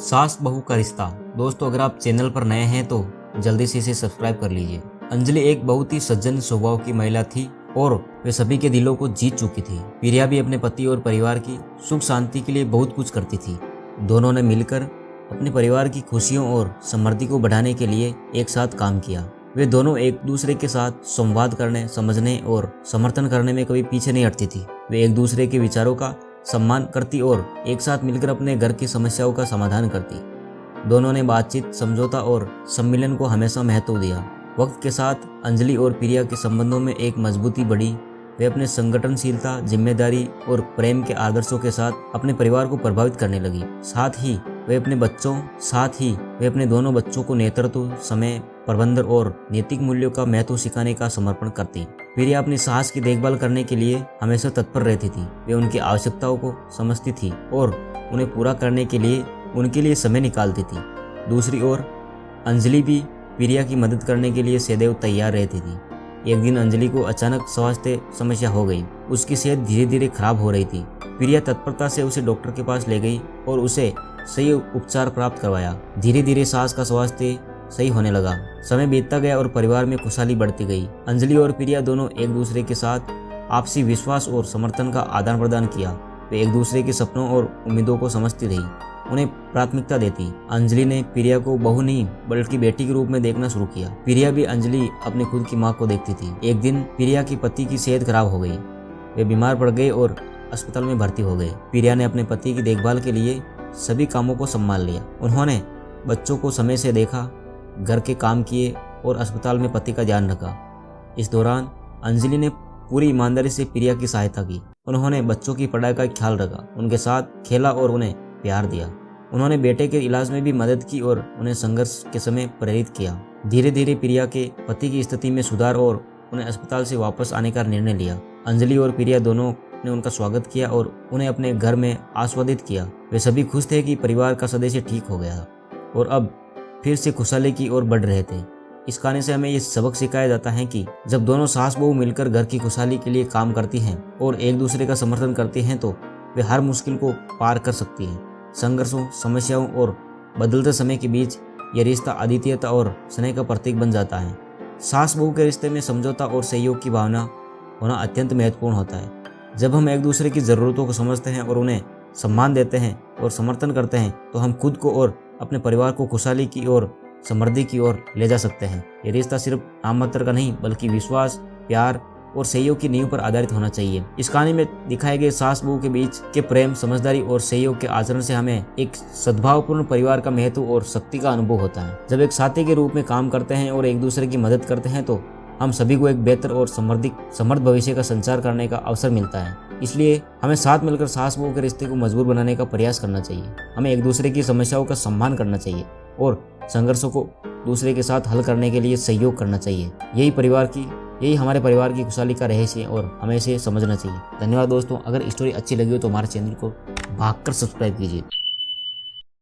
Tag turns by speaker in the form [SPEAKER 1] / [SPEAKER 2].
[SPEAKER 1] सास बहू का रिश्ता। दोस्तों, अगर आप चैनल पर नए हैं तो जल्दी से इसे सब्सक्राइब कर लीजिए। अंजलि एक बहुत ही सज्जन स्वभाव की महिला थी और वे सभी के दिलों को जीत चुकी थी। प्रिया भी अपने पति और परिवार की सुख शांति के लिए बहुत कुछ करती थी। दोनों ने मिलकर अपने परिवार की खुशियों और समृद्धि को बढ़ाने के लिए एक साथ काम किया। वे दोनों एक दूसरे के साथ संवाद करने, समझने और समर्थन करने में कभी पीछे नहीं हटती थी। वे एक दूसरे के विचारों का सम्मान करती और एक साथ मिलकर अपने घर की समस्याओं का समाधान करती। दोनों ने बातचीत, समझौता और सम्मिलन को हमेशा महत्व दिया। वक्त के साथ अंजलि और प्रिया के संबंधों में एक मजबूती बढ़ी। वे अपने संगठनशीलता, जिम्मेदारी और प्रेम के आदर्शों के साथ अपने परिवार को प्रभावित करने लगी। साथ ही वे अपने दोनों बच्चों को नेतृत्व, समय प्रबंधन और नैतिक मूल्यों का महत्व सिखाने का समर्पण करती। प्रिया अपनी सास की देखभाल करने के लिए हमेशा तत्पर रहती थी। वे उनकी आवश्यकताओं को समझती थी और उन्हें पूरा करने के लिए उनके लिए समय निकालती थी। दूसरी ओर अंजलि भी प्रिया की मदद करने के लिए सदैव तैयार रहती थी। एक दिन अंजलि को अचानक स्वास्थ्य समस्या हो गई। उसकी सेहत धीरे धीरे खराब हो रही थी। प्रिया तत्परता से उसे डॉक्टर के पास ले गई और उसे सही उपचार प्राप्त करवाया। धीरे धीरे सास का स्वास्थ्य सही होने लगा। समय बीतता गया और परिवार में खुशहाली बढ़ती गई। अंजलि और प्रिया दोनों एक दूसरे के साथ आपसी विश्वास और समर्थन का आदान प्रदान किया। वे एक दूसरे के सपनों और उम्मीदों को समझती रही, उन्हें प्राथमिकता देती। अंजलि ने प्रिया को बहू नहीं बल्कि बेटी के रूप में देखना शुरू किया। प्रिया भी अंजलि अपनी खुद की माँ को देखती थी। एक दिन प्रिया की पति की सेहत खराब हो गई। वे बीमार पड़ गए और अस्पताल में भर्ती हो गए। प्रिया ने अपने पति की देखभाल के लिए सभी कामों को संभाल लिया। उन्होंने बच्चों को समय से देखा, घर के काम किए और अस्पताल में पति का ध्यान रखा। इस दौरान अंजलि ने पूरी ईमानदारी से प्रिया की सहायता की। उन्होंने बच्चों की पढ़ाई का ख्याल रखा, उनके साथ खेला और उन्हें प्यार दिया। उन्होंने बेटे के इलाज में भी मदद की और उन्हें संघर्ष के समय प्रेरित किया। धीरे धीरे प्रिया के पति की स्थिति में सुधार और उन्हें अस्पताल से वापस आने का निर्णय लिया। अंजलि और प्रिया दोनों ने उनका स्वागत किया और उन्हें अपने घर में आस्वादित किया। वे सभी खुश थे कि परिवार का सदस्य ठीक हो गया और अब फिर से खुशहाली की ओर बढ़ रहे थे। इस कहानी से हमें ये सबक सिखाया जाता है कि जब दोनों सास बहू मिलकर घर की खुशहाली के लिए काम करती हैं और एक दूसरे का समर्थन करती हैं तो वे हर मुश्किल को पार कर सकती हैं। संघर्षों, समस्याओं और बदलते समय के बीच यह रिश्ता अद्वितीयता और स्नेह का प्रतीक बन जाता है। सास बहू के रिश्ते में समझौता और सहयोग की भावना होना अत्यंत महत्वपूर्ण होता है। जब हम एक दूसरे की ज़रूरतों को समझते हैं और उन्हें सम्मान देते हैं और समर्थन करते हैं तो हम खुद को और अपने परिवार को खुशहाली की ओर, समृद्धि की ओर ले जा सकते हैं। ये रिश्ता सिर्फ नाम मात्र का नहीं बल्कि विश्वास, प्यार और सहयोग की नींव पर आधारित होना चाहिए। इस कहानी में दिखाए गए सास बहू के बीच के प्रेम, समझदारी और सहयोग के आचरण से हमें एक सद्भावपूर्ण परिवार का महत्व और शक्ति का अनुभव होता है। जब एक साथी के रूप में काम करते हैं और एक दूसरे की मदद करते हैं तो हम सभी को एक बेहतर और समृद्ध भविष्य का संचार करने का अवसर मिलता है। इसलिए हमें साथ मिलकर सास बहू के रिश्ते को मजबूत बनाने का प्रयास करना चाहिए। हमें एक दूसरे की समस्याओं का सम्मान करना चाहिए और संघर्षों को दूसरे के साथ हल करने के लिए सहयोग करना चाहिए। यही हमारे परिवार की खुशहाली का रहस्य है और हमें इसे समझना चाहिए। धन्यवाद दोस्तों। अगर स्टोरी अच्छी लगी हो तो हमारे चैनल को भागकर सब्सक्राइब कीजिए।